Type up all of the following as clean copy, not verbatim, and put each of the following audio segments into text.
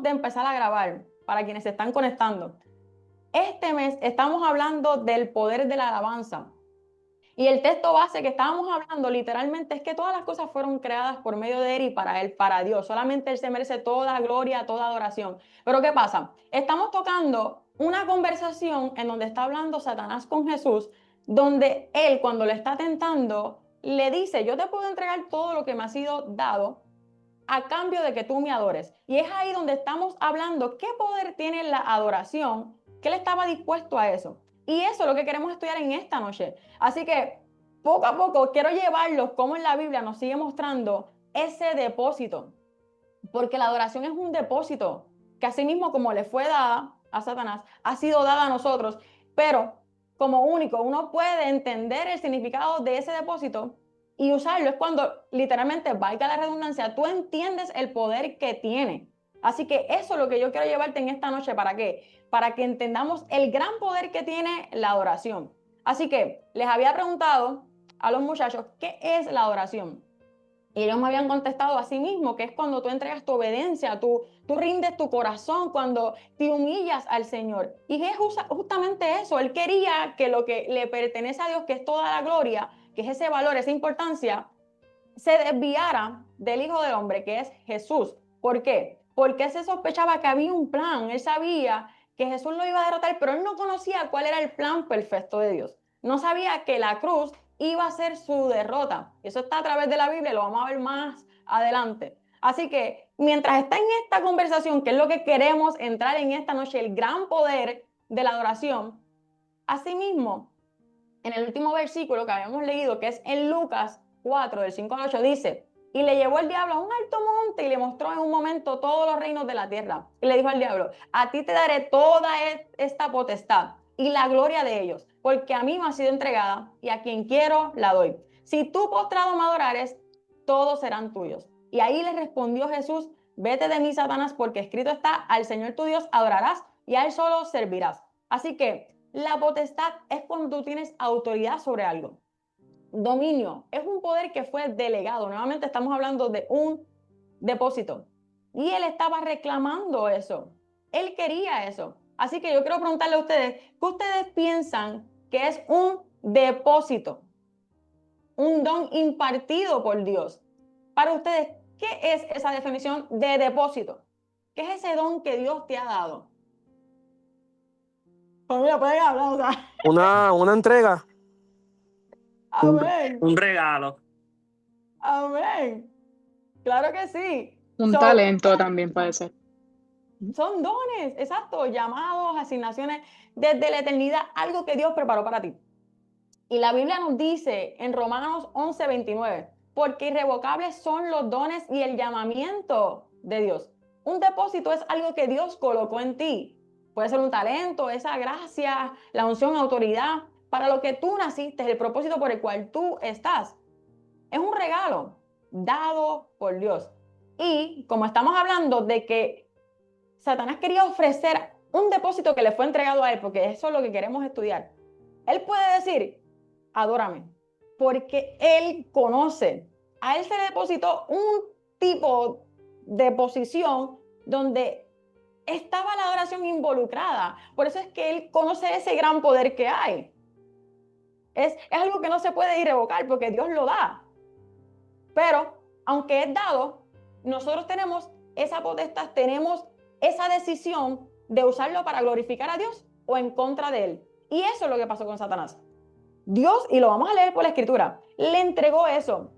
de empezar a grabar, para quienes se están conectando, este mes estamos hablando del poder de la alabanza. Y el texto base que estábamos hablando literalmente es que todas las cosas fueron creadas por medio de Él y para Él, para Dios. Solamente Él se merece toda gloria, toda adoración. Pero ¿qué pasa? Estamos tocando una conversación en donde está hablando Satanás con Jesús, donde Él, cuando le está tentando, le dice: yo te puedo entregar todo lo que me ha sido dado a cambio de que tú me adores. Y es ahí donde estamos hablando qué poder tiene la adoración, que Él estaba dispuesto a eso. Y eso es lo que queremos estudiar en esta noche. Así que poco a poco quiero llevarlos como en la Biblia nos sigue mostrando ese depósito. Porque la adoración es un depósito que así mismo como le fue dada a Satanás, ha sido dada a nosotros. Pero como único, uno puede entender el significado de ese depósito y usarlo. Es cuando literalmente, valga la redundancia, tú entiendes el poder que tiene. Así que eso es lo que yo quiero llevarte en esta noche. ¿Para qué? Para que entendamos el gran poder que tiene la adoración. Así que les había preguntado a los muchachos, ¿qué es la adoración? Y ellos me habían contestado a sí mismo, que es cuando tú entregas tu obediencia, tú rindes tu corazón, cuando te humillas al Señor. Y es justamente eso. Él quería que lo que le pertenece a Dios, que es toda la gloria, que es ese valor, esa importancia, se desviara del Hijo del Hombre, que es Jesús. ¿Por qué? Porque él se sospechaba que había un plan. Él sabía que Jesús lo iba a derrotar, pero él no conocía cuál era el plan perfecto de Dios. No sabía que la cruz iba a ser su derrota. Eso está a través de la Biblia, lo vamos a ver más adelante. Así que mientras está en esta conversación, que es lo que queremos entrar en esta noche, el gran poder de la adoración, asimismo, en el último versículo que habíamos leído, que es en Lucas 4, del 5 al 8, dice: y le llevó el diablo a un alto monte y le mostró en un momento todos los reinos de la tierra. Y le dijo al diablo: a ti te daré toda esta potestad y la gloria de ellos, porque a mí me ha sido entregada y a quien quiero la doy. Si tú postrado me adorares, todos serán tuyos. Y ahí le respondió Jesús: vete de mí, Satanás, porque escrito está: al Señor tu Dios adorarás y a Él solo servirás. Así que la potestad es cuando tú tienes autoridad sobre algo. Dominio es un poder que fue delegado. Nuevamente estamos hablando de un depósito. Y él estaba reclamando eso. Él quería eso. Así que yo quiero preguntarle a ustedes, ¿qué ustedes piensan que es un depósito? Un don impartido por Dios. Para ustedes, ¿qué es esa definición de depósito? ¿Qué es ese don que Dios te ha dado? Pues mira, pueden hablar, o sea. Una entrega. Amén. Un regalo. Amén. Claro que sí. Un talento también puede ser. Son dones, exacto, llamados, asignaciones desde la eternidad, algo que Dios preparó para ti. Y la Biblia nos dice en Romanos 11:29, porque irrevocables son los dones y el llamamiento de Dios. Un depósito es algo que Dios colocó en ti. Puede ser un talento, esa gracia, la unción, autoridad, para lo que tú naciste, el propósito por el cual tú estás. Es un regalo dado por Dios. Y como estamos hablando de que Satanás quería ofrecer un depósito que le fue entregado a él, porque eso es lo que queremos estudiar. Él puede decir: adórame, porque él conoce. A él se le depositó un tipo de posición donde estaba la adoración involucrada. Por eso es que él conoce ese gran poder que hay. Es algo que no se puede irrevocar porque Dios lo da. Pero, aunque es dado, nosotros tenemos esa potestad, tenemos esa decisión de usarlo para glorificar a Dios o en contra de Él. Y eso es lo que pasó con Satanás. Dios, y lo vamos a leer por la Escritura, le entregó eso.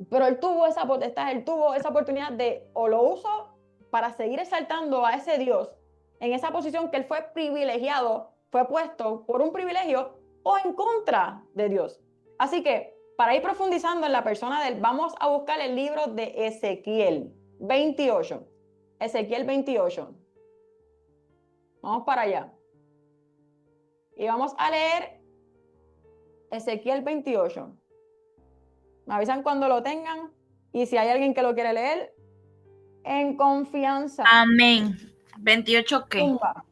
Pero él tuvo esa potestad, él tuvo esa oportunidad de o lo uso para seguir exaltando a ese Dios en esa posición que él fue privilegiado, fue puesto por un privilegio, o en contra de Dios. Así que para ir profundizando en la persona de él, vamos a buscar el libro de Ezequiel 28. Ezequiel 28. Vamos para allá. Y vamos a leer Ezequiel 28. Me avisan cuando lo tengan y si hay alguien que lo quiere leer, en confianza. Amén. 28, ¿qué? Tumba.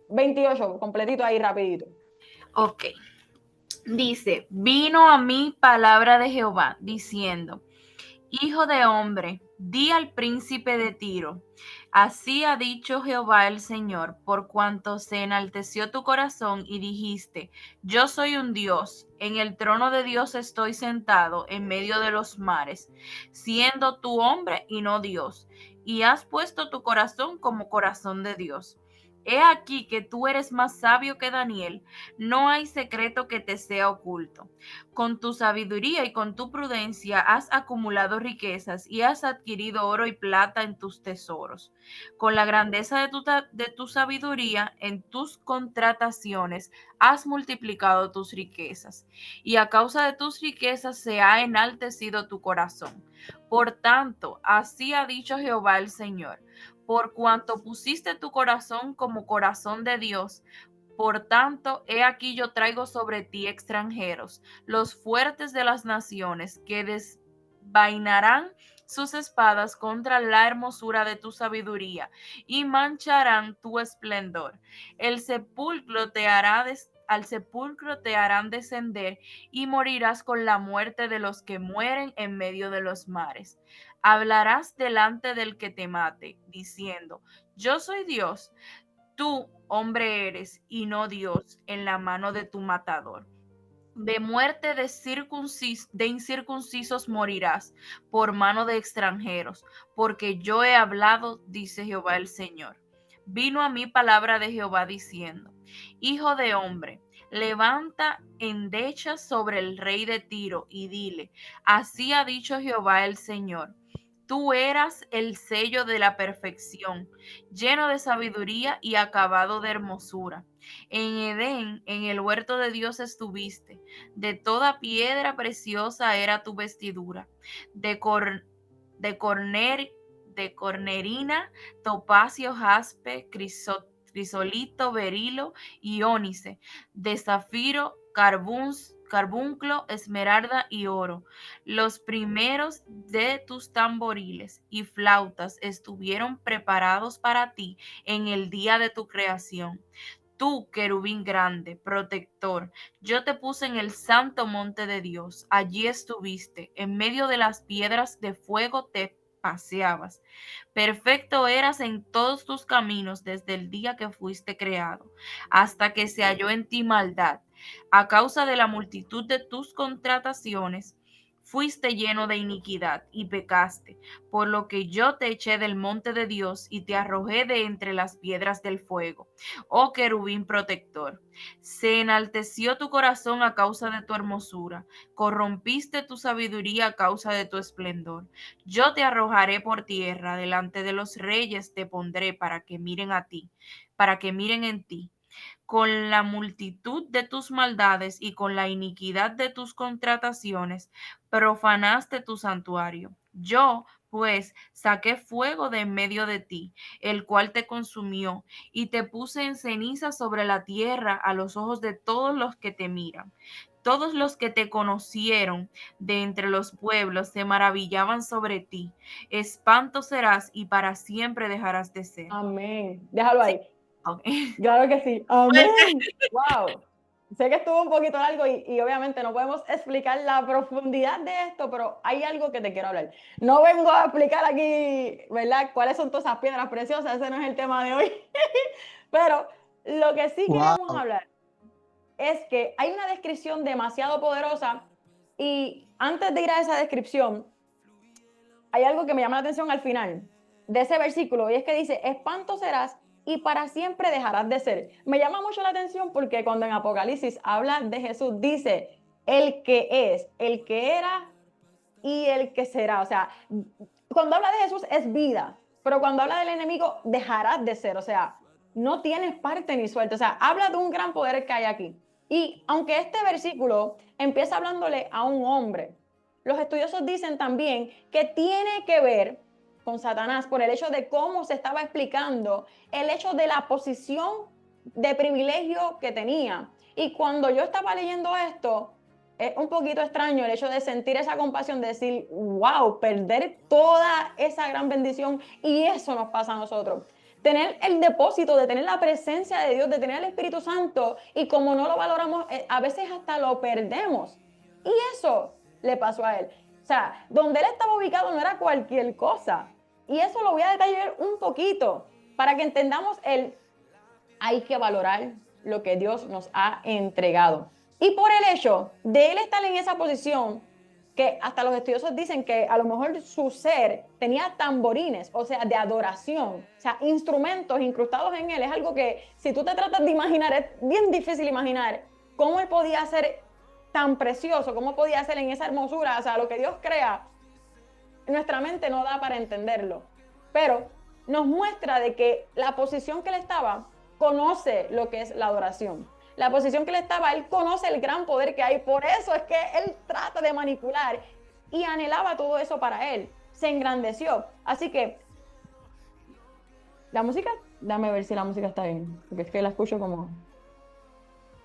28, completito ahí, rapidito. Ok. Dice: vino a mí palabra de Jehová, diciendo: hijo de hombre, di al príncipe de Tiro, Así ha dicho Jehová el Señor, por cuanto se enalteció tu corazón y dijiste, yo soy un Dios, en el trono de Dios estoy sentado en medio de los mares, siendo tú hombre y no Dios, y has puesto tu corazón como corazón de Dios. He aquí que tú eres más sabio que Daniel, no hay secreto que te sea oculto. Con tu sabiduría y con tu prudencia has acumulado riquezas y has adquirido oro y plata en tus tesoros. Con la grandeza de tu sabiduría en tus contrataciones has multiplicado tus riquezas, y a causa de tus riquezas se ha enaltecido tu corazón. Por tanto, así ha dicho Jehová el Señor, por cuanto pusiste tu corazón como corazón de Dios, por tanto, he aquí yo traigo sobre ti extranjeros, los fuertes de las naciones, que desvainarán sus espadas contra la hermosura de tu sabiduría y mancharán tu esplendor. El sepulcro te hará al sepulcro te harán descender y morirás con la muerte de los que mueren en medio de los mares. Hablarás delante del que te mate, diciendo, yo soy Dios. Tú, hombre, eres y no Dios en la mano de tu matador. De muerte de incircuncisos morirás por mano de extranjeros, porque yo he hablado, dice Jehová el Señor. Vino a mí palabra de Jehová diciendo, Hijo de hombre, levanta endechas sobre el rey de Tiro y dile, así ha dicho Jehová el Señor. Tú eras el sello de la perfección, lleno de sabiduría y acabado de hermosura. En Edén, en el huerto de Dios estuviste. De toda piedra preciosa era tu vestidura, de, cor, de, corner, de cornerina, topacio, jaspe, crisolito, berilo y ónice, de zafiro, carbunclo, esmeralda y oro. Los primeros de tus tamboriles y flautas estuvieron preparados para ti en el día de tu creación. Tú, querubín grande, protector, yo te puse en el santo monte de Dios. Allí estuviste, en medio de las piedras de fuego te paseabas. Perfecto eras en todos tus caminos desde el día que fuiste creado, hasta que se halló en ti maldad. A causa de la multitud de tus contrataciones, fuiste lleno de iniquidad y pecaste, por lo que yo te eché del monte de Dios y te arrojé de entre las piedras del fuego. Oh querubín protector, se enalteció tu corazón a causa de tu hermosura, corrompiste tu sabiduría a causa de tu esplendor. Yo te arrojaré por tierra, delante de los reyes te pondré para que miren a ti, para que miren en ti. Con la multitud de tus maldades y con la iniquidad de tus contrataciones, profanaste tu santuario. Yo, pues, saqué fuego de en medio de ti, el cual te consumió, y te puse en ceniza sobre la tierra a los ojos de todos los que te miran. Todos los que te conocieron de entre los pueblos se maravillaban sobre ti. Espanto serás y para siempre dejarás de ser. Amén. Déjalo Sí, ahí. ok. Claro que sí. Amén. Wow. Sé que estuvo un poquito largo y obviamente no podemos explicar la profundidad de esto, pero hay algo que te quiero hablar. No vengo a explicar aquí, ¿verdad? ¿Cuáles son todas esas piedras preciosas? Ese no es el tema de hoy. Pero lo que sí queremos Wow. hablar es que hay una descripción demasiado poderosa y antes de ir a esa descripción, hay algo que me llama la atención al final de ese versículo y es que dice, espanto serás y para siempre dejarás de ser. Me llama mucho la atención porque cuando en Apocalipsis habla de Jesús, dice, el que es, el que era y el que será. O sea, cuando habla de Jesús es vida, pero cuando habla del enemigo, dejarás de ser. O sea, no tienes parte ni suerte. O sea, habla de un gran poder que hay aquí. Y aunque este versículo empieza hablándole a un hombre, los estudiosos dicen también que tiene que ver con Satanás por el hecho de cómo se estaba explicando el hecho de la posición de privilegio que tenía. Y cuando yo estaba leyendo esto, es un poquito extraño el hecho de sentir esa compasión, de decir, wow, perder toda esa gran bendición y eso nos pasa a nosotros. Tener el depósito, de tener la presencia de Dios, de tener el Espíritu Santo y como no lo valoramos, a veces hasta lo perdemos. Y eso le pasó a él. O sea, donde él estaba ubicado no era cualquier cosa. Y eso lo voy a detallar un poquito para que entendamos hay que valorar lo que Dios nos ha entregado. Y por el hecho de él estar en esa posición, que hasta los estudiosos dicen que a lo mejor su ser tenía tamborines, o sea, de adoración, o sea, instrumentos incrustados en él. Es algo que si tú te tratas de imaginar, es bien difícil imaginar cómo él podía ser tan precioso, cómo podía ser en esa hermosura, o sea, lo que Dios crea, nuestra mente no da para entenderlo. Pero nos muestra de que la posición que él estaba conoce lo que es la adoración. La posición que él estaba, él conoce el gran poder que hay. Por eso es que él trata de manipular y anhelaba todo eso para él. Se engrandeció. Así que, la música, dame ver si la música está bien. Porque es que la escucho como...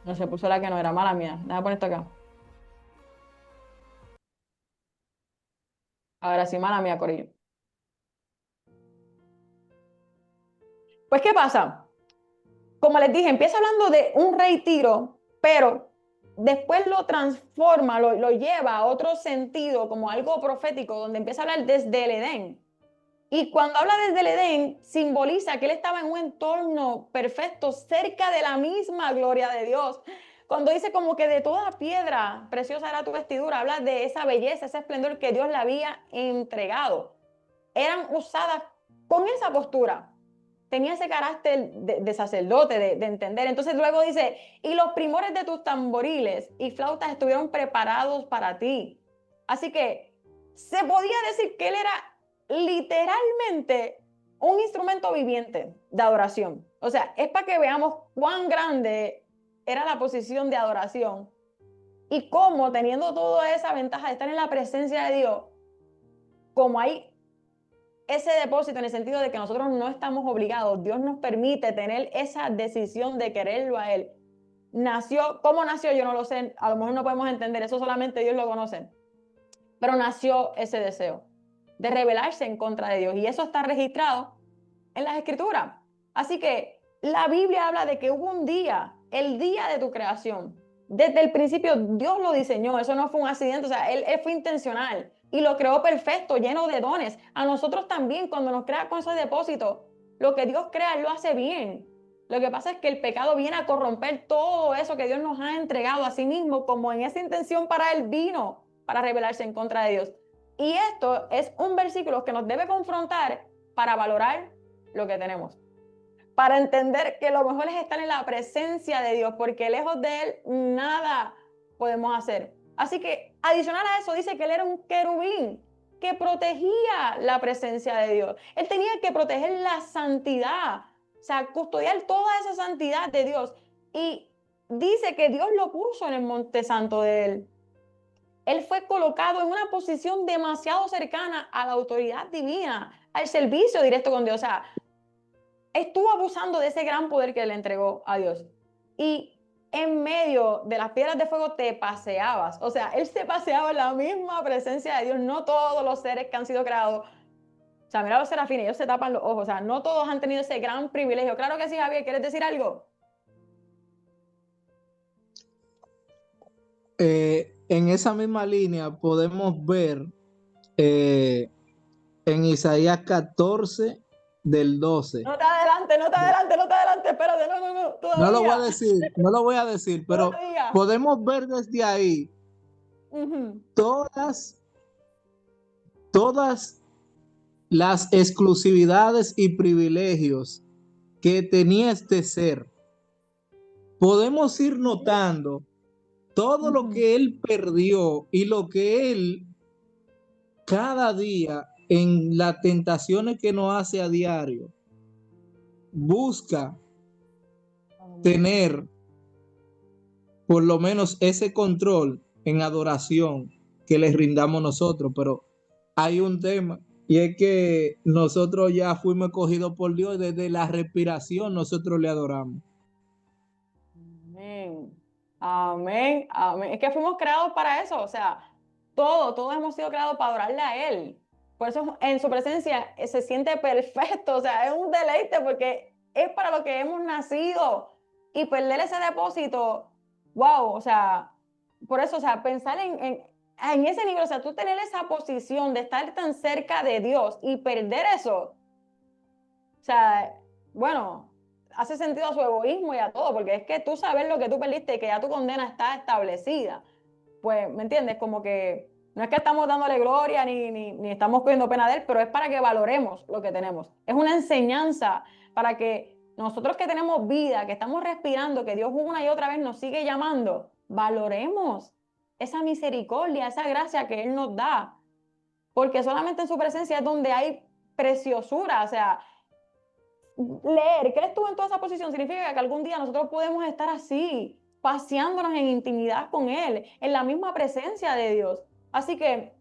No se puso la que no era, mala mía. Déjame poner esto acá. Ahora sí, mala mía, Corillo. Pues, ¿qué pasa? Como les dije, empieza hablando de un rey Tiro, pero después lo transforma, lo lleva a otro sentido, como algo profético, donde empieza a hablar desde el Edén. Y cuando habla desde el Edén, simboliza que él estaba en un entorno perfecto, cerca de la misma gloria de Dios. Cuando dice como que de toda piedra preciosa era tu vestidura, habla de esa belleza, ese esplendor que Dios le había entregado. Eran usadas con esa postura. Tenía ese carácter de sacerdote, de entender. Entonces luego dice, y los primores de tus tamboriles y flautas estuvieron preparados para ti. Así que se podía decir que él era literalmente un instrumento viviente de adoración. O sea, es para que veamos cuán grande era la posición de adoración y cómo, teniendo toda esa ventaja de estar en la presencia de Dios, como hay ese depósito en el sentido de que nosotros no estamos obligados, Dios nos permite tener esa decisión de quererlo a Él. Nació, ¿cómo nació? Yo no lo sé, a lo mejor no podemos entender, eso solamente Dios lo conoce, pero nació ese deseo de rebelarse en contra de Dios y eso está registrado en las Escrituras. Así que la Biblia habla de que hubo un día, el día de tu creación. Desde el principio Dios lo diseñó, eso no fue un accidente, o sea, él fue intencional y lo creó perfecto, lleno de dones. A nosotros también, cuando nos crea con ese depósito, lo que Dios crea, Él lo hace bien. Lo que pasa es que el pecado viene a corromper todo eso que Dios nos ha entregado a sí mismo, como en esa intención para Él vino, para rebelarse en contra de Dios. Y esto es un versículo que nos debe confrontar para valorar lo que tenemos, para entender que lo mejor es estar en la presencia de Dios, porque lejos de Él nada podemos hacer. Así que adicional a eso dice que Él era un querubín que protegía la presencia de Dios. Él tenía que proteger la santidad, o sea, custodiar toda esa santidad de Dios. Y dice que Dios lo puso en el monte santo de Él. Él fue colocado en una posición demasiado cercana a la autoridad divina, al servicio directo con Dios. O sea, estuvo abusando de ese gran poder que le entregó a Dios. Y en medio de las piedras de fuego te paseabas. O sea, él se paseaba en la misma presencia de Dios. No todos los seres que han sido creados. O sea, mira los serafines, ellos se tapan los ojos. O sea, no todos han tenido ese gran privilegio. Claro que sí, Javier, ¿quieres decir algo? En esa misma línea podemos ver en Isaías 14 del 12. No te adelante, no te adelante, no te adelante. Espérate, no, todavía. No lo voy a decir, no lo voy a decir, pero Todavía. podemos ver desde ahí todas las exclusividades y privilegios que tenía este ser. Podemos ir notando todo lo que él perdió y lo que él cada día en las tentaciones que nos hace a diario busca tener por lo menos ese control en adoración que le rindamos nosotros. Pero hay un tema y es que nosotros ya fuimos escogidos por Dios. Desde la respiración nosotros le adoramos. Amén, amén, amén. Es que fuimos creados para eso, o sea, todos hemos sido creados para adorarle a Él. Por eso en su presencia se siente perfecto, o sea, es un deleite porque es para lo que hemos nacido. Y perder ese depósito, wow, o sea, por eso, o sea, pensar en ese nivel, o sea, tú tener esa posición de estar tan cerca de Dios y perder eso, o sea, bueno, hace sentido a su egoísmo y a todo, porque es que tú sabes lo que tú perdiste y que ya tu condena está establecida. Pues, ¿me entiendes? Como que no es que estamos dándole gloria ni estamos cogiendo pena de él, pero es para que valoremos lo que tenemos. Es una enseñanza para que nosotros que tenemos vida, que estamos respirando, que Dios una y otra vez nos sigue llamando, valoremos esa misericordia, esa gracia que Él nos da. Porque solamente en su presencia es donde hay preciosura, o sea, leer que Él estuvo en toda esa posición significa que algún día nosotros podemos estar así, paseándonos en intimidad con Él, en la misma presencia de Dios. Así que,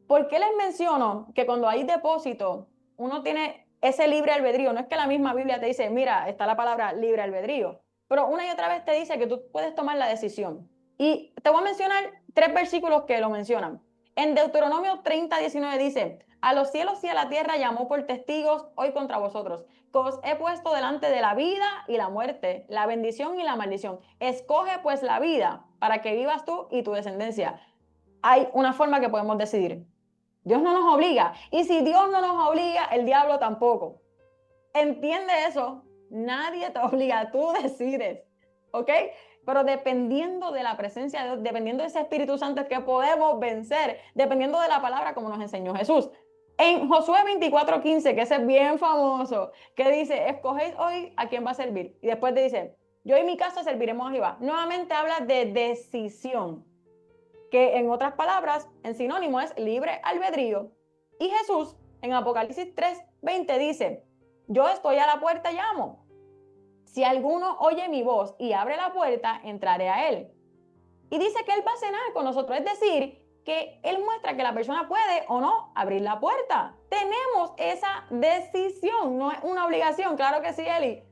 ¿por qué les menciono que cuando hay depósito, uno tiene ese libre albedrío? No es que la misma Biblia te dice, mira, está la palabra libre albedrío, pero una y otra vez te dice que tú puedes tomar la decisión. Y te voy a mencionar 3 versículos que lo mencionan. En Deuteronomio 30:19 dice, a los cielos y a la tierra llamó por testigos hoy contra vosotros, que os he puesto delante de la vida y la muerte, la bendición y la maldición. Escoge pues la vida para que vivas tú y tu descendencia. Hay una forma que podemos decidir. Dios no nos obliga. Y si Dios no nos obliga, el diablo tampoco. Entiende eso. Nadie te obliga, tú decides. ¿Ok? Pero dependiendo de la presencia de Dios, dependiendo de ese Espíritu Santo es que podemos vencer, dependiendo de la palabra como nos enseñó Jesús. En Josué 24:15, que ese es bien famoso, que dice, escogéis hoy a quién va a servir. Y después te dice, yo y mi casa serviremos a Jehová. Nuevamente habla de decisión, que en otras palabras, en sinónimo es libre albedrío. Y Jesús, en Apocalipsis 3:20 dice, yo estoy a la puerta y llamo. Si alguno oye mi voz y abre la puerta, entraré a él. Y dice que él va a cenar con nosotros, es decir, que él muestra que la persona puede o no abrir la puerta. Tenemos esa decisión, no es una obligación, claro que sí, Eli.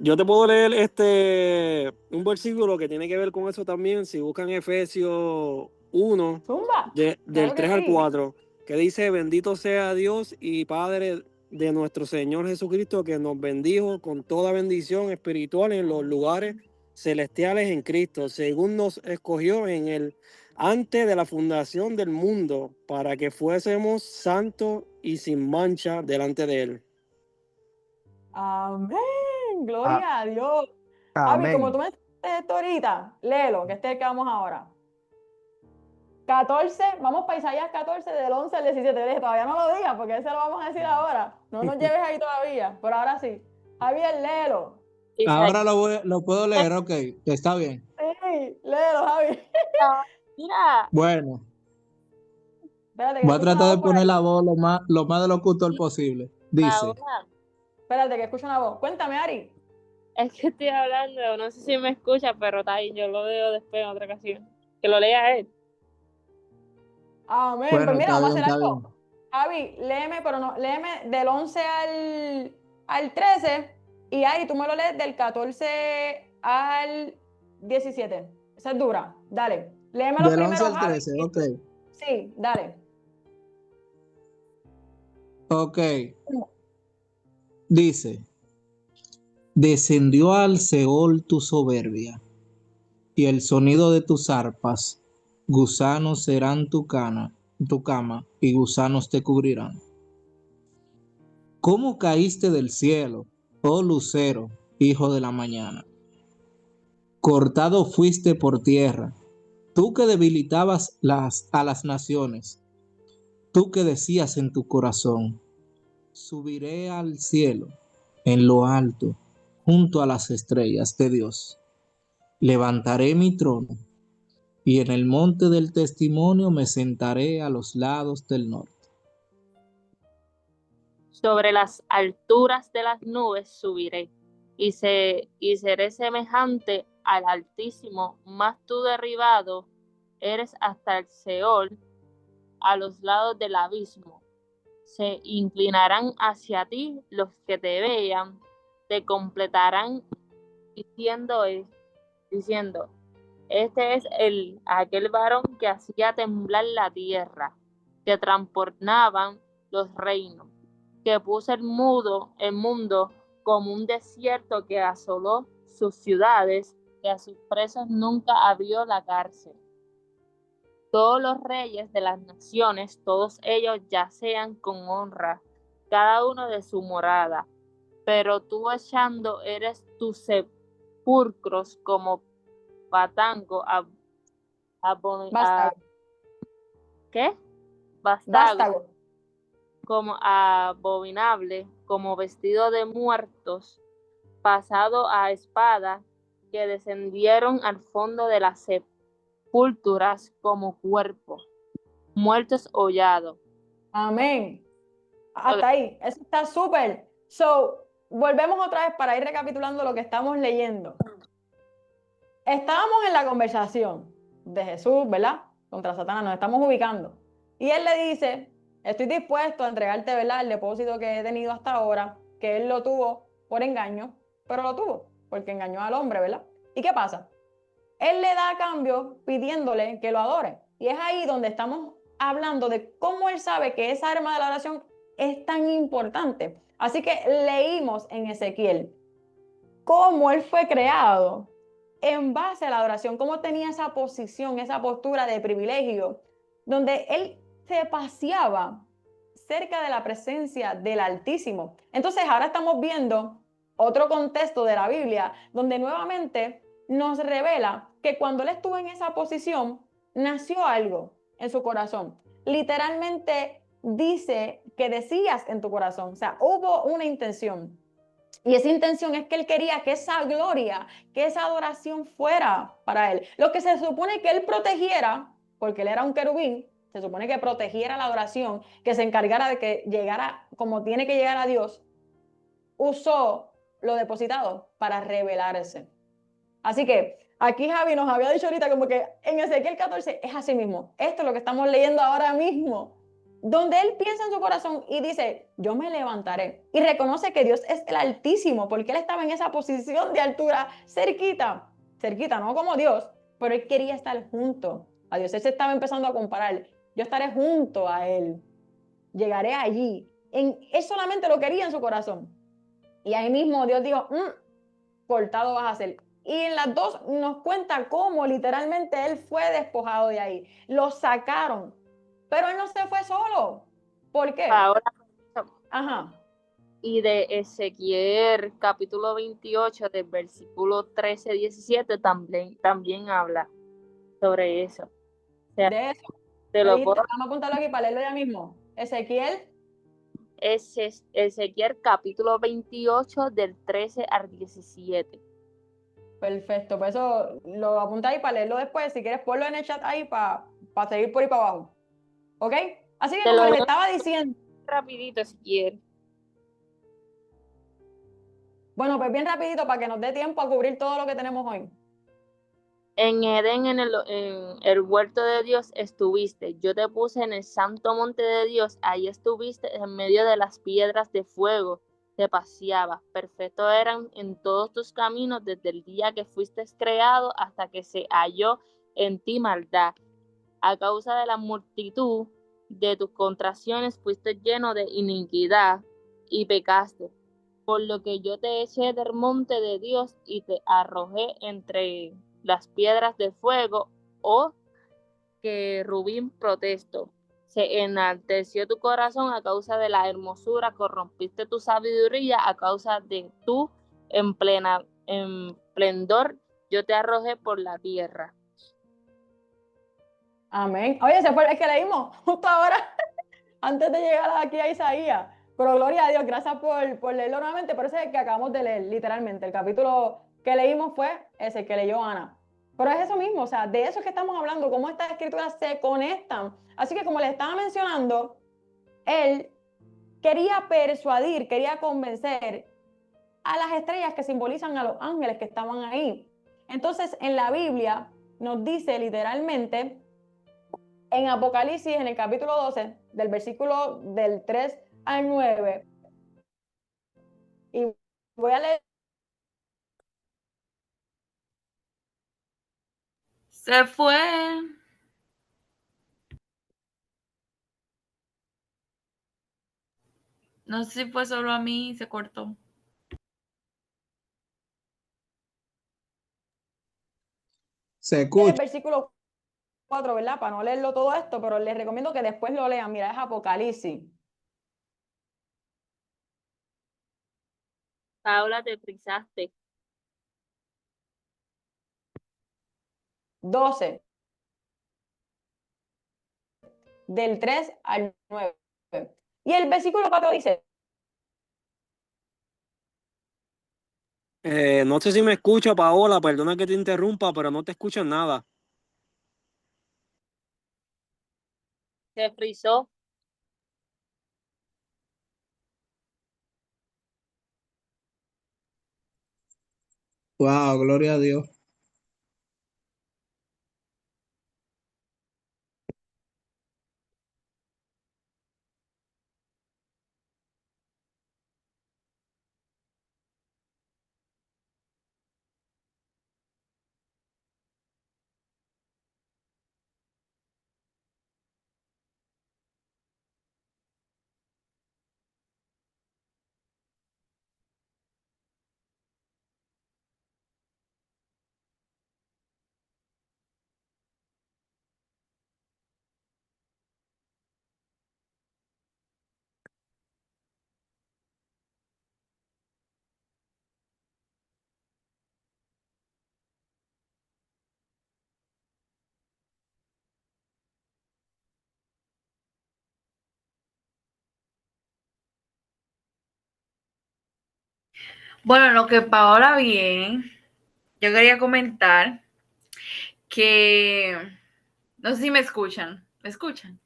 Yo te puedo leer un versículo que tiene que ver con eso también, si buscan Efesios 1, Zumba, del claro que 3 al sí. 4, que dice, bendito sea Dios y Padre de nuestro Señor Jesucristo, que nos bendijo con toda bendición espiritual en los lugares celestiales en Cristo, según nos escogió en él antes de la fundación del mundo, para que fuésemos santos y sin mancha delante de él. Amén, gloria a Dios. Javi, como tú me dijiste esto ahorita, léelo, que este es el que vamos ahora. 14, vamos para Isaías 14, del 11 al 17. Le dije, todavía no lo digas, porque ese lo vamos a decir ahora. No nos lleves ahí todavía, pero ahora sí. Javier, léelo. Ahora lo puedo leer, ok, está bien. Sí, léelo, Javi. Mira, Bueno, Espérate, que voy a escucho una tratar de voz por poner ahí. la voz lo más de locutor posible. Dice, ahora Espérate, que escucho una voz. Cuéntame, Ari. es que estoy hablando, no sé si me escucha, pero está ahí, yo lo veo después en otra ocasión. Que lo lea él. Amén. bueno, Pues mira, está vamos a bien, hacer está algo. bien. Javi, léeme, pero no, léeme del 11 al 13 y Ari, tú me lo lees del 14 al 17. Esa es dura. Dale. Léemelo Del 11 primero, al Javi. 13, ok. Sí, dale. Ok, dice, descendió al Seol tu soberbia, y el sonido de tus arpas, gusanos serán tu cama, y gusanos te cubrirán. ¿Cómo caíste del cielo, oh lucero, hijo de la mañana? Cortado fuiste por tierra, tú que debilitabas a las naciones, tú que decías en tu corazón, subiré al cielo, en lo alto, junto a las estrellas de Dios. Levantaré mi trono, y en el monte del testimonio me sentaré a los lados del norte. Sobre las alturas de las nubes subiré, y seré semejante al Altísimo, mas tú derribado eres hasta el Seol, a los lados del abismo. Se inclinarán hacia ti los que te vean, te completarán diciendo, este es aquel varón que hacía temblar la tierra, que trastornaban los reinos, que puso el mundo como un desierto, que asoló sus ciudades, que a sus presos nunca abrió la cárcel. todos los reyes de las naciones, todos ellos ya sean con honra, cada uno de su morada. Pero tú echando eres tus sepulcros como patango, Vástago. ¿qué? Vástago, Vástago. como abominable, como vestido de muertos, pasado a espada, que descendieron al fondo de las sepulturas como cuerpos, muertos hollados. Amén. Hasta ahí. Eso está súper. So, volvemos otra vez para ir recapitulando lo que estamos leyendo. Estábamos en la conversación de Jesús, ¿verdad? Contra Satanás, nos estamos ubicando. Y él le dice, estoy dispuesto a entregarte, ¿verdad? El depósito que he tenido hasta ahora, que él lo tuvo por engaño, pero lo tuvo, porque engañó al hombre, ¿verdad? ¿Y qué pasa? Él le da a cambio pidiéndole que lo adore. Y es ahí donde estamos hablando de cómo él sabe que esa arma de la oración es tan importante. Así que leímos en Ezequiel cómo él fue creado en base a la adoración, cómo tenía esa posición, esa postura de privilegio, donde él se paseaba cerca de la presencia del Altísimo. Entonces ahora estamos viendo otro contexto de la Biblia, donde nuevamente nos revela que cuando él estuvo en esa posición, nació algo en su corazón. Literalmente dice que decías en tu corazón, o sea, hubo una intención. Y esa intención es que él quería que esa gloria, que esa adoración fuera para él. Lo que se supone que él protegiera, porque él era un querubín, se supone que protegiera la adoración, que se encargara de que llegara como tiene que llegar a Dios, usó lo depositado para revelarse. Así que aquí Javi nos había dicho ahorita como que en Ezequiel 14 es así mismo. Esto es lo que estamos leyendo ahora mismo. Donde él piensa en su corazón y dice, yo me levantaré. Y reconoce que Dios es el Altísimo, porque él estaba en esa posición de altura, cerquita, cerquita, no como Dios, pero él quería estar junto a Dios. Él se estaba empezando a comparar. Yo estaré junto a él, llegaré allí. Él solamente lo quería en su corazón. Y ahí mismo Dios dijo, cortado vas a ser. Y en las dos nos cuenta cómo literalmente él fue despojado de ahí. Lo sacaron. Pero él no se fue solo. ¿Por qué? Ahora, Ajá. y de Ezequiel capítulo 28, del versículo 13-17, también habla sobre eso. O sea, De eso. te lo Dijiste, puedo. vamos a apuntarlo aquí para leerlo ya mismo. Ezequiel. Ezequiel capítulo 28, del 13 al 17. Perfecto. Pues eso lo apuntáis para leerlo después. Si quieres, ponlo en el chat ahí para seguir por ahí para abajo. ¿Ok? Así que Te como lo les leo estaba diciendo. rapidito, Ezequiel. Bueno, pues bien rapidito para que nos dé tiempo a cubrir todo lo que tenemos hoy. En Edén, en el huerto de Dios estuviste. Yo te puse en el santo monte de Dios. Ahí estuviste en medio de las piedras de fuego. Te paseabas. Perfecto eran en todos tus caminos desde el día que fuiste creado hasta que se halló en ti maldad. A causa de la multitud de tus contracciones fuiste lleno de iniquidad y pecaste. Por lo que yo te eché del monte de Dios y te arrojé entre las piedras de fuego, o que Rubín protesto. Se enalteció tu corazón a causa de la hermosura, corrompiste tu sabiduría a causa de tu esplendor, yo te arrojé por la tierra. Amén. Oye, ese fue el que leímos justo ahora, antes de llegar aquí a Isaías. Pero gloria a Dios, gracias por leerlo nuevamente, pero ese es el que acabamos de leer, literalmente. El capítulo que leímos fue ese que leyó Ana. Pero es eso mismo, o sea, de eso es que estamos hablando, cómo estas escrituras se conectan. Así que como les estaba mencionando, él quería persuadir, quería convencer a las estrellas que simbolizan a los ángeles que estaban ahí. Entonces, en la Biblia nos dice literalmente en Apocalipsis, en el capítulo 12, del versículo del 3 al 9, y voy a leer. Se fue. No sé si fue solo a mí y se cortó. Se El escucha. versículo 4, ¿verdad? Para no leerlo todo esto, pero les recomiendo que después lo lean. Mira, es Apocalipsis. Paula, te frisaste. 12, del 3 al 9. Y el versículo 4 dice, No sé si me escucha, Paola, perdona que te interrumpa, pero no te escuchan nada. Se frizó. Wow, gloria a Dios. Bueno, lo que Paola bien, yo quería comentar que, no sé si me escuchan, ¿me escuchan?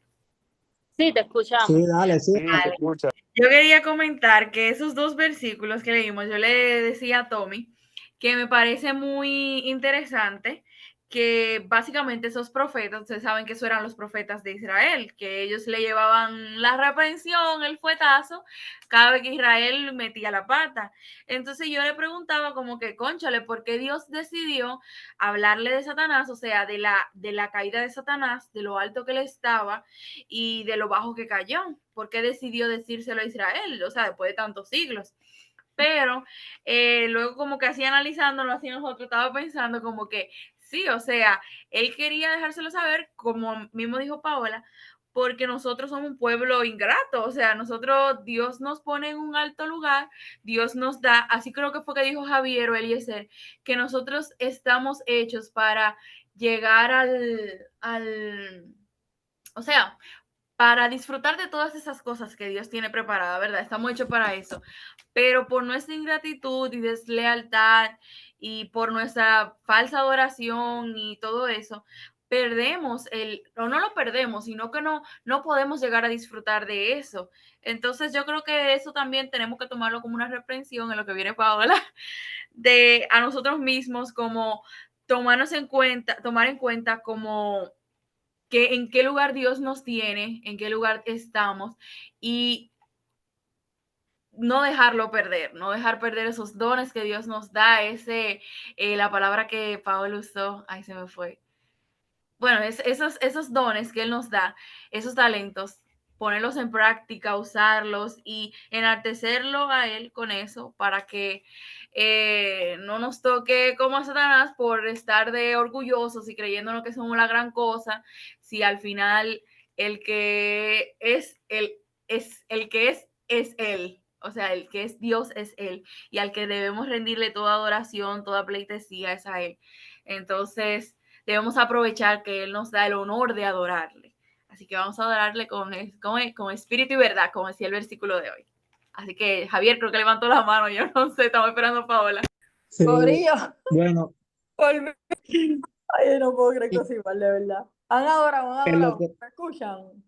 Sí, te escuchamos. Sí, dale, sí. Se escucha. Yo quería comentar que esos dos versículos que leímos, yo le decía a Tommy que me parece muy interesante que básicamente esos profetas, ustedes saben que esos eran los profetas de Israel, que ellos le llevaban la reprensión, el fuetazo, cada vez que Israel metía la pata. Entonces yo le preguntaba como que, cónchale, ¿por qué Dios decidió hablarle de Satanás, o sea, de la caída de Satanás, de lo alto que él estaba y de lo bajo que cayó? ¿Por qué decidió decírselo a Israel? O sea, después de tantos siglos. Pero luego como que así analizándolo, así nosotros estaba pensando como que sí, o sea, él quería dejárselo saber, como mismo dijo Paola, porque nosotros somos un pueblo ingrato, o sea, nosotros, Dios nos pone en un alto lugar, Dios nos da, así creo que fue que dijo Javier o Eliezer, que nosotros estamos hechos para llegar o sea, para disfrutar de todas esas cosas que Dios tiene preparada, ¿verdad? Estamos hechos para eso. Pero por nuestra ingratitud y deslealtad y por nuestra falsa adoración y todo eso, perdemos o no lo perdemos, sino que no podemos llegar a disfrutar de eso. Entonces yo creo que eso también tenemos que tomarlo como una reprensión en lo que viene Paola, de a nosotros mismos como tomar en cuenta como que en qué lugar Dios nos tiene, en qué lugar estamos y no dejarlo perder, no dejar perder esos dones que Dios nos da, la palabra que Pablo usó, ahí se me fue. Bueno, esos dones que Él nos da, esos talentos, ponerlos en práctica, usarlos y enaltecerlo a Él con eso para que no nos toque como a Satanás por estar de orgullosos y creyéndonos que somos la gran cosa, si al final el que es Él, es el que es Él. O sea, el que es Dios es Él. Y al que debemos rendirle toda adoración, toda pleitesía es a Él. Entonces, debemos aprovechar que Él nos da el honor de adorarle. Así que vamos a adorarle con espíritu y verdad, como decía el versículo de hoy. Así que Javier creo que levantó la mano, yo no sé, estamos esperando a Paola. Sí. Corillo, Bueno, ay, no puedo creer que es igual, de verdad. Han en lo adorado, que, ¿me escuchan?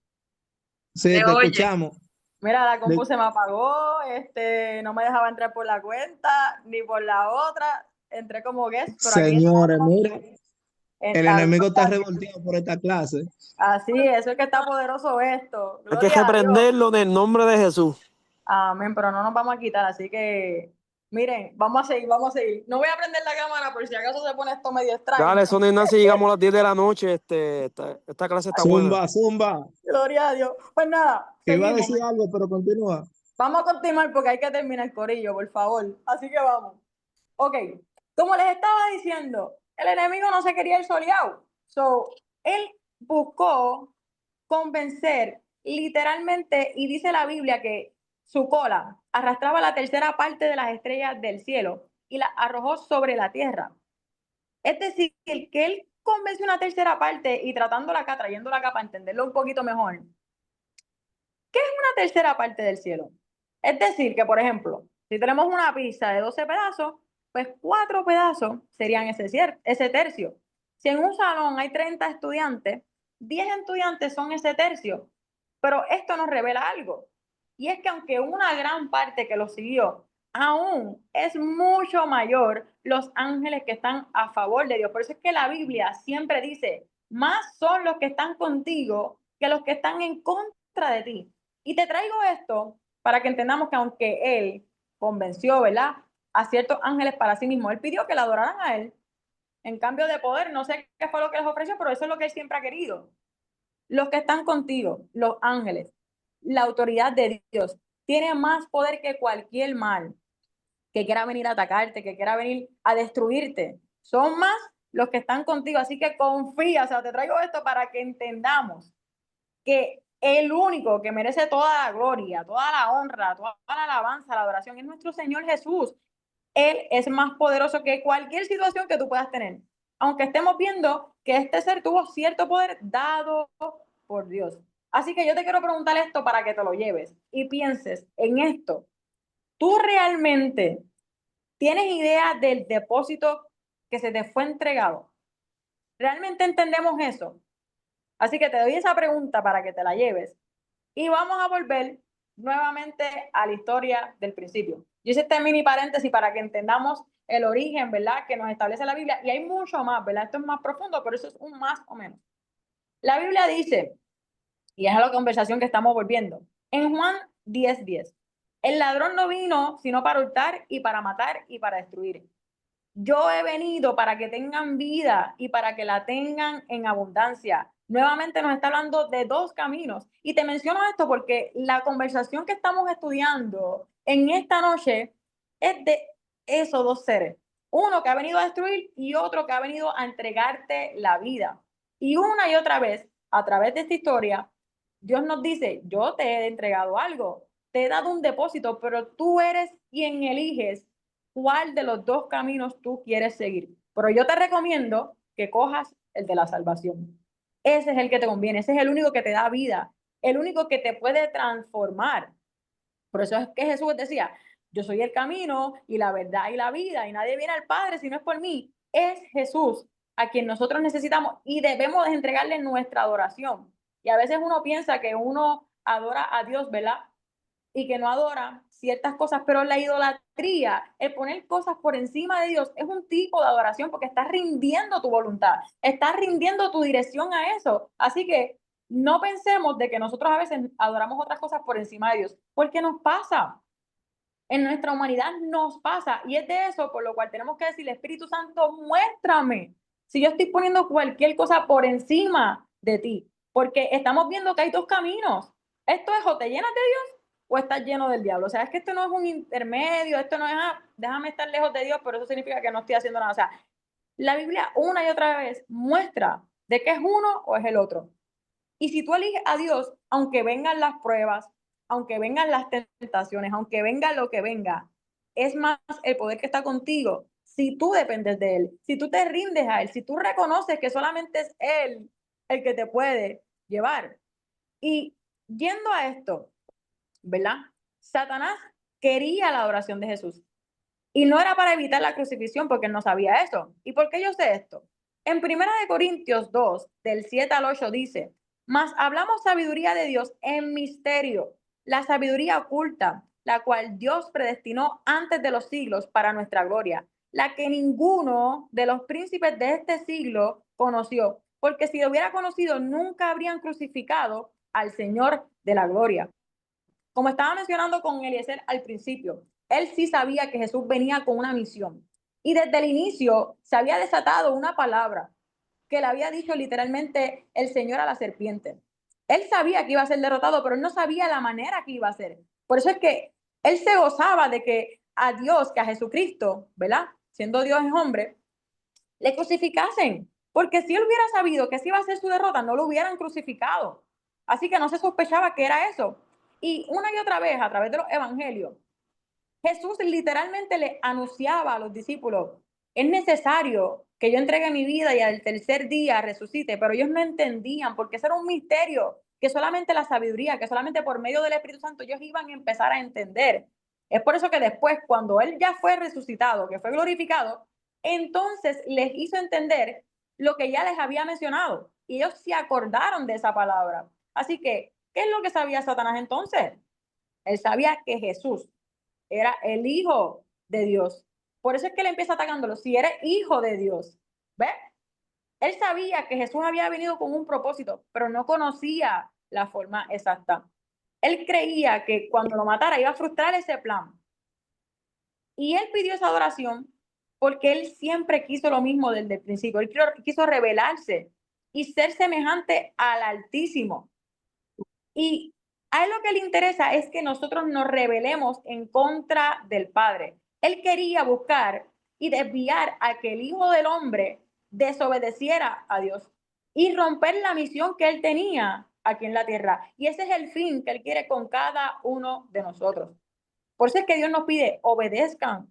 sí, Se te oye. escuchamos. Mira, la compu De- se me apagó, no me dejaba entrar por la cuenta, ni por la otra, entré como guest, pero aquí Señores, estamos mira, el entablando enemigo está la- revolteado por esta clase. Así, eso es que está poderoso esto, Hay que gloria a Dios. reprenderlo en el nombre de Jesús. Amén, pero no nos vamos a quitar, así que miren, vamos a seguir, vamos a seguir. No voy a prender la cámara por si acaso se pone esto medio extraño. Dale, Sonia Ignacio, llegamos a las 10 de la noche. Esta clase está buena. Zumba, zumba. Gloria a Dios. Pues nada, Iba a seguimos. decir algo, pero continúa. Vamos a continuar porque hay que terminar el corillo, por favor. Así que vamos. Ok, como les estaba diciendo, el enemigo no se quería ir soleado. So, él buscó convencer literalmente, y dice la Biblia que su cola arrastraba la tercera parte de las estrellas del cielo y las arrojó sobre la tierra. Es decir, que él convenció una tercera parte y tratándola acá, trayéndola acá para entenderlo un poquito mejor. ¿Qué es una tercera parte del cielo? Es decir, que por ejemplo, si tenemos una pizza de 12 pedazos, pues 4 pedazos serían ese tercio. Si en un salón hay 30 estudiantes, 10 estudiantes son ese tercio. Pero esto nos revela algo. Y es que aunque una gran parte que lo siguió, aún es mucho mayor los ángeles que están a favor de Dios. Por eso es que la Biblia siempre dice, más son los que están contigo que los que están en contra de ti. Y te traigo esto para que entendamos que aunque él convenció, ¿verdad?, a ciertos ángeles para sí mismo, él pidió que le adoraran a él en cambio de poder. No sé qué fue lo que les ofreció, pero eso es lo que él siempre ha querido. Los que están contigo, los ángeles, la autoridad de Dios, tiene más poder que cualquier mal que quiera venir a atacarte, que quiera venir a destruirte. Son más los que están contigo, así que confía. O sea, te traigo esto para que entendamos que el único que merece toda la gloria, toda la honra, toda la alabanza, la adoración es nuestro Señor Jesús. Él es más poderoso que cualquier situación que tú puedas tener. Aunque estemos viendo que este ser tuvo cierto poder dado por Dios. Así que yo te quiero preguntar esto para que te lo lleves y pienses en esto. ¿Tú realmente tienes idea del depósito que se te fue entregado? ¿Realmente entendemos eso? Así que te doy esa pregunta para que te la lleves. Y vamos a volver nuevamente a la historia del principio. Yo hice este mini paréntesis para que entendamos el origen, ¿verdad?, que nos establece la Biblia. Y hay mucho más, ¿verdad? Esto es más profundo, pero eso es un más o menos. La Biblia dice, y es a la conversación que estamos volviendo, en Juan 10:10, el ladrón no vino sino para hurtar y para matar y para destruir. Yo he venido para que tengan vida y para que la tengan en abundancia. Nuevamente nos está hablando de dos caminos. Y te menciono esto porque la conversación que estamos estudiando en esta noche es de esos dos seres. Uno que ha venido a destruir y otro que ha venido a entregarte la vida. Y una y otra vez, a través de esta historia, Dios nos dice, yo te he entregado algo, te he dado un depósito, pero tú eres quien eliges cuál de los dos caminos tú quieres seguir. Pero yo te recomiendo que cojas el de la salvación. Ese es el que te conviene, ese es el único que te da vida, el único que te puede transformar. Por eso es que Jesús decía, yo soy el camino y la verdad y la vida, y nadie viene al Padre si no es por mí. Es Jesús a quien nosotros necesitamos y debemos de entregarle nuestra adoración. Y a veces uno piensa que uno adora a Dios, ¿verdad?, y que no adora ciertas cosas, pero la idolatría, el poner cosas por encima de Dios, es un tipo de adoración porque estás rindiendo tu voluntad, estás rindiendo tu dirección a eso. Así que no pensemos de que nosotros a veces adoramos otras cosas por encima de Dios, porque nos pasa. En nuestra humanidad nos pasa, y es de eso por lo cual tenemos que decirle, Espíritu Santo, muéstrame si yo estoy poniendo cualquier cosa por encima de ti, porque estamos viendo que hay dos caminos. Esto es o te llenas de Dios o estás lleno del diablo. O sea, es que esto no es un intermedio, esto no es, déjame estar lejos de Dios, pero eso significa que no estoy haciendo nada. O sea, la Biblia una y otra vez muestra de que es uno o es el otro. Y si tú eliges a Dios, aunque vengan las pruebas, aunque vengan las tentaciones, aunque venga lo que venga, es más el poder que está contigo. Si tú dependes de Él, si tú te rindes a Él, si tú reconoces que solamente es Él el que te puede llevar. Y yendo a esto, ¿verdad? Satanás quería la adoración de Jesús. Y no era para evitar la crucifixión, porque él no sabía eso. ¿Y por qué yo sé esto? En 1 Corintios 2, del 7 al 8 dice, mas hablamos sabiduría de Dios en misterio, la sabiduría oculta, la cual Dios predestinó antes de los siglos para nuestra gloria, la que ninguno de los príncipes de este siglo conoció, porque si lo hubiera conocido, nunca habrían crucificado al Señor de la gloria. Como estaba mencionando con Eliezer al principio, él sí sabía que Jesús venía con una misión. Y desde el inicio se había desatado una palabra que le había dicho literalmente el Señor a la serpiente. Él sabía que iba a ser derrotado, pero él no sabía la manera que iba a ser. Por eso es que él se gozaba de que a Dios, que a Jesucristo, ¿verdad?, siendo Dios es hombre, le crucificasen. porque si él hubiera sabido que esa iba a ser su derrota, no lo hubieran crucificado. Así que no se sospechaba que era eso. Y una y otra vez, a través de los evangelios, Jesús literalmente le anunciaba a los discípulos, es necesario que yo entregue mi vida y al tercer día resucite, pero ellos no entendían porque eso era un misterio que solamente la sabiduría, que solamente por medio del Espíritu Santo ellos iban a empezar a entender. Es por eso que después, cuando él ya fue resucitado, que fue glorificado, entonces les hizo entender lo que ya les había mencionado y ellos se acordaron de esa palabra. Así que, ¿qué es lo que sabía Satanás entonces? Él sabía que Jesús era el hijo de Dios. Por eso es que él empieza atacándolo. Si eres hijo de Dios, ¿ves? Él sabía que Jesús había venido con un propósito, pero no conocía la forma exacta. Él creía que cuando lo matara iba a frustrar ese plan. Y él pidió esa adoración porque él siempre quiso lo mismo desde el principio. Él quiso revelarse y ser semejante al Altísimo. Y a él lo que le interesa es que nosotros nos rebelemos en contra del Padre. Él quería buscar y desviar a que el Hijo del Hombre desobedeciera a Dios y romper la misión que él tenía aquí en la tierra. Y ese es el fin que él quiere con cada uno de nosotros. Por eso es que Dios nos pide, obedezcan.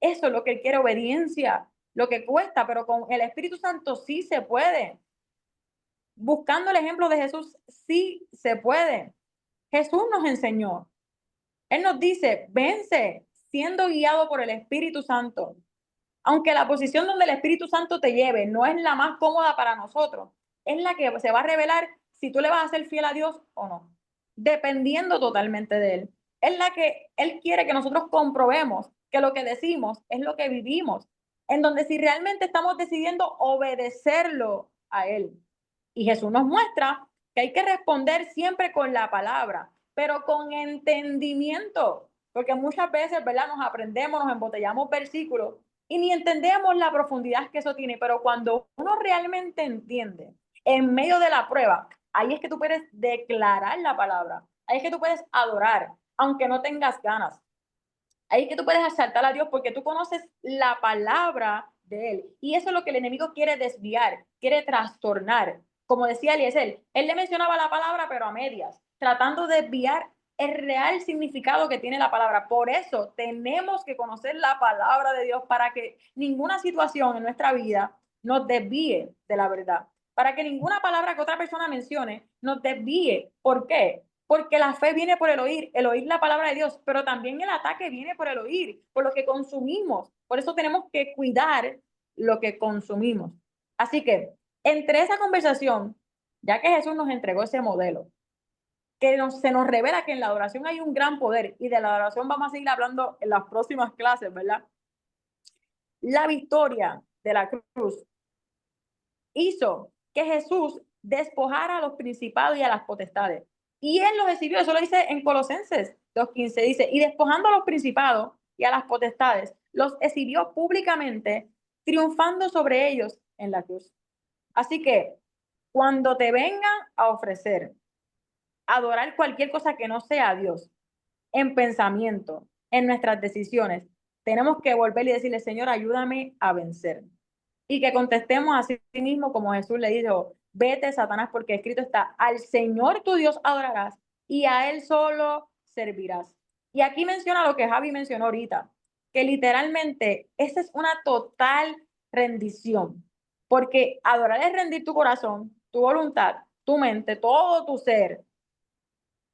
Eso es lo que él quiere, obediencia, lo que cuesta, pero con el Espíritu Santo sí se puede. Buscando el ejemplo de Jesús, sí se puede. Jesús nos enseñó. Él nos dice, vence siendo guiado por el Espíritu Santo. Aunque la posición donde el Espíritu Santo te lleve no es la más cómoda para nosotros, es la que se va a revelar si tú le vas a ser fiel a Dios o no, dependiendo totalmente de Él. Es la que Él quiere que nosotros comprobemos que lo que decimos es lo que vivimos, en donde si realmente estamos decidiendo obedecerlo a Él. Y Jesús nos muestra que hay que responder siempre con la palabra, pero con entendimiento, porque muchas veces, ¿verdad? Nos aprendemos, nos embotellamos versículos y ni entendemos la profundidad que eso tiene, pero cuando uno realmente entiende, en medio de la prueba, ahí es que tú puedes declarar la palabra, ahí es que tú puedes adorar, aunque no tengas ganas. Ahí es que tú puedes asaltar a Dios porque tú conoces la palabra de Él. Y eso es lo que el enemigo quiere desviar, quiere trastornar. Como decía Eliezer, él le mencionaba la palabra, pero a medias, tratando de desviar el real significado que tiene la palabra. Por eso tenemos que conocer la palabra de Dios para que ninguna situación en nuestra vida nos desvíe de la verdad. Para que ninguna palabra que otra persona mencione nos desvíe. ¿Por qué? Porque la fe viene por el oír la palabra de Dios, pero también el ataque viene por el oír, por lo que consumimos. Por eso tenemos que cuidar lo que consumimos. Así que, entre esa conversación, ya que Jesús nos entregó ese modelo, que se nos revela que en la adoración hay un gran poder, y de la adoración vamos a seguir hablando en las próximas clases, ¿verdad? La victoria de la cruz hizo que Jesús despojara a los principados y a las potestades. Y él los exhibió, eso lo dice en Colosenses 2:15, dice, y despojando a los principados y a las potestades, los exhibió públicamente, triunfando sobre ellos en la cruz. Así que cuando te vengan a ofrecer adorar cualquier cosa que no sea Dios, en pensamiento, en nuestras decisiones, tenemos que volver y decirle, Señor, ayúdame a vencer. Y que contestemos así mismo como Jesús le dijo, vete, Satanás, porque escrito está, al Señor tu Dios adorarás y a Él solo servirás. Y aquí menciona lo que Javi mencionó ahorita, que literalmente esa es una total rendición, porque adorar es rendir tu corazón, tu voluntad, tu mente, todo tu ser.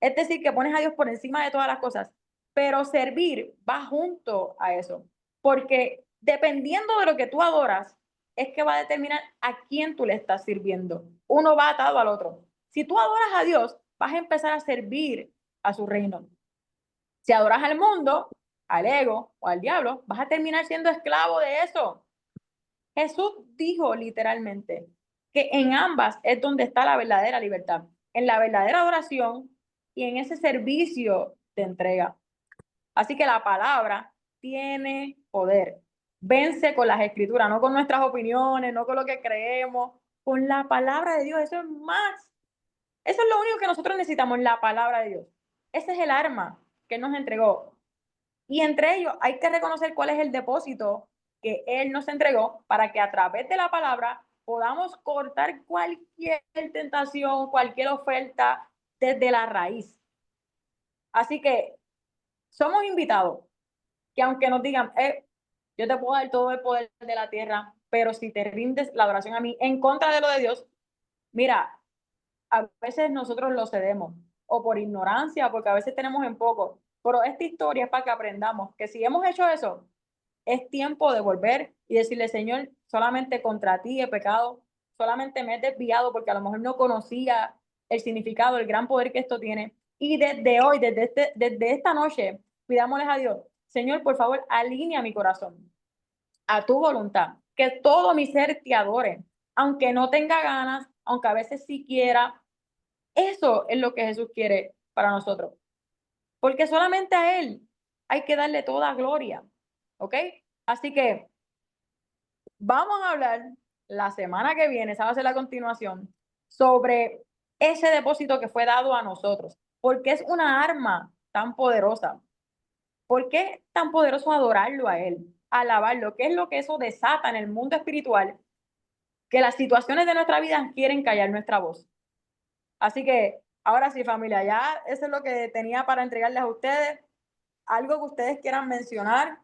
Es decir, que pones a Dios por encima de todas las cosas, pero servir va junto a eso, porque dependiendo de lo que tú adoras, es que va a determinar a quién tú le estás sirviendo. Uno va atado al otro. Si tú adoras a Dios, vas a empezar a servir a su reino. Si adoras al mundo, al ego o al diablo, vas a terminar siendo esclavo de eso. Jesús dijo literalmente que en ambas es donde está la verdadera libertad, en la verdadera adoración y en ese servicio de entrega. Así que la palabra tiene poder. Vence con las escrituras, no con nuestras opiniones, no con lo que creemos, con la palabra de Dios. Eso es más. Eso es lo único que nosotros necesitamos, la palabra de Dios. Ese es el arma que Él nos entregó. Y entre ellos hay que reconocer cuál es el depósito que Él nos entregó para que a través de la palabra podamos cortar cualquier tentación, cualquier oferta desde la raíz. Así que somos invitados que aunque nos digan, yo te puedo dar todo el poder de la tierra, pero si te rindes la adoración a mí en contra de lo de Dios, mira, a veces nosotros lo cedemos, o por ignorancia, porque a veces tenemos en poco, pero esta historia es para que aprendamos que si hemos hecho eso, es tiempo de volver y decirle, Señor, solamente contra ti he pecado, solamente me he desviado porque a lo mejor no conocía el significado, el gran poder que esto tiene. Y desde hoy, desde esta noche, pidámosles a Dios, Señor, por favor, alinea mi corazón a tu voluntad, que todo mi ser te adore, aunque no tenga ganas, aunque a veces sí quiera. Eso es lo que Jesús quiere para nosotros, porque solamente a Él hay que darle toda gloria, ¿ok? Así que vamos a hablar la semana que viene, esa va a ser la continuación, sobre ese depósito que fue dado a nosotros, porque es una arma tan poderosa. ¿Por qué es tan poderoso adorarlo a Él, alabarlo? ¿Qué es lo que eso desata en el mundo espiritual? Que las situaciones de nuestra vida quieren callar nuestra voz. Así que, ahora sí, familia, ya eso es lo que tenía para entregarles a ustedes. Algo que ustedes quieran mencionar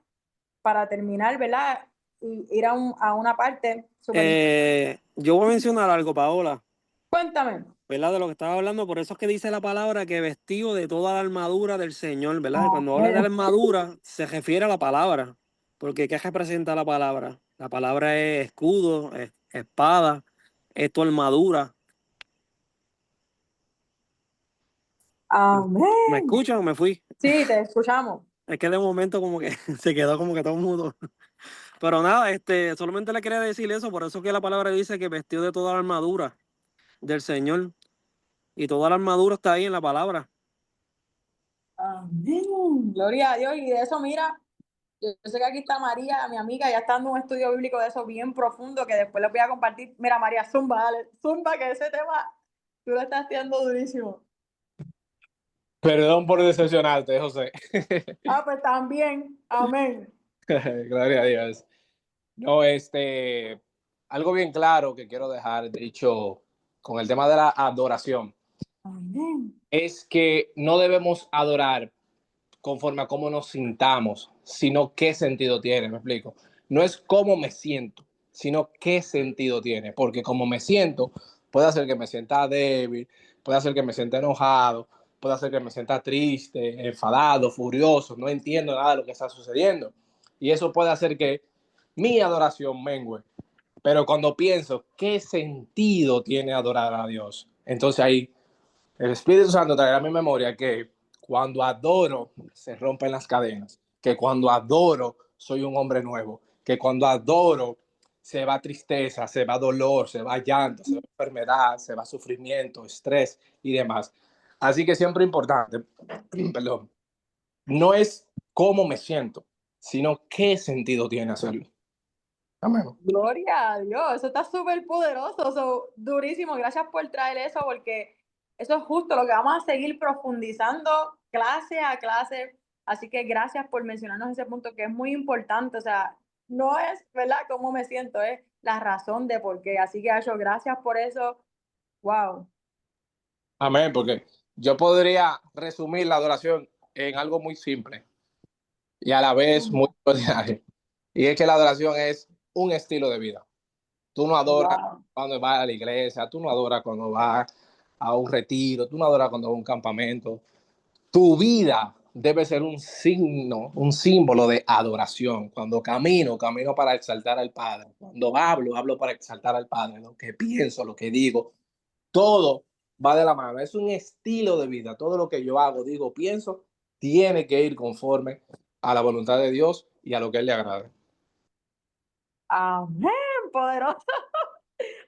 para terminar, ¿verdad? Y ir a una parte súper. Yo voy a mencionar algo, Paola, Cuéntame. ¿verdad? De lo que estaba hablando, por eso es que dice la palabra que vestido de toda la armadura del Señor, ¿verdad? Cuando habla de la armadura, se refiere a la palabra, porque ¿qué representa la palabra? La palabra es escudo, es espada, es tu armadura. ¿Me Amén. escuchan o me fui? Sí, te escuchamos. Es que de momento como que se quedó como que todo mudo. Pero nada, solamente le quería decir eso, por eso que la palabra dice que vestido de toda la armadura del Señor. Y toda la armadura está ahí en la palabra. Amén. Gloria a Dios. Y de eso, mira, yo sé que aquí está María, mi amiga, ya está dando un estudio bíblico de eso bien profundo que después les voy a compartir. Mira, María, zumba, dale, zumba, que ese tema tú lo estás haciendo durísimo. Perdón por decepcionarte, José. Ah, pues también. Amén. Gloria a Dios. No, algo bien claro que quiero dejar dicho con el tema de la adoración Amén. es que no debemos adorar conforme a cómo nos sintamos, sino qué sentido tiene, me explico. No es cómo me siento, sino qué sentido tiene, porque como me siento, puede hacer que me sienta débil, puede hacer que me sienta enojado, puede hacer que me sienta triste, enfadado, furioso, no entiendo nada de lo que está sucediendo. Y eso puede hacer que mi adoración mengue. Pero cuando pienso, ¿qué sentido tiene adorar a Dios? Entonces ahí el Espíritu Santo traerá a mi memoria que cuando adoro se rompen las cadenas, que cuando adoro soy un hombre nuevo, que cuando adoro se va tristeza, se va dolor, se va llanto, se va enfermedad, se va sufrimiento, estrés y demás. Así que siempre importante, perdón, no es cómo me siento, sino qué sentido tiene hacerlo. Amén. Gloria a Dios, eso está súper poderoso, eso, durísimo. Gracias por traer eso, porque eso es justo lo que vamos a seguir profundizando clase a clase. Así que gracias por mencionarnos ese punto que es muy importante. O sea, no es, ¿verdad?, cómo me siento, es la razón de por qué. Así que, Acho, gracias por eso. Wow. Amén, porque yo podría resumir la adoración en algo muy simple y a la vez muy ordinario. Y es que la adoración es un estilo de vida. Tú no adoras Wow. cuando vas a la iglesia, tú no adoras cuando vas a un retiro, tú no adoras cuando vas a un campamento. Tu vida debe ser un signo, un símbolo de adoración. Cuando camino, camino para exaltar al Padre. Cuando hablo, hablo para exaltar al Padre. Lo que pienso, lo que digo, todo va de la mano. Es un estilo de vida. Todo lo que yo hago, digo, pienso, tiene que ir conforme a la voluntad de Dios y a lo que Él le agrade. Amén, poderoso.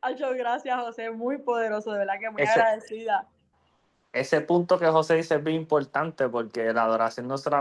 Acho, gracias, José, muy poderoso, de verdad que muy Ese, agradecida. ese punto que José dice es bien importante porque la adoración no solamente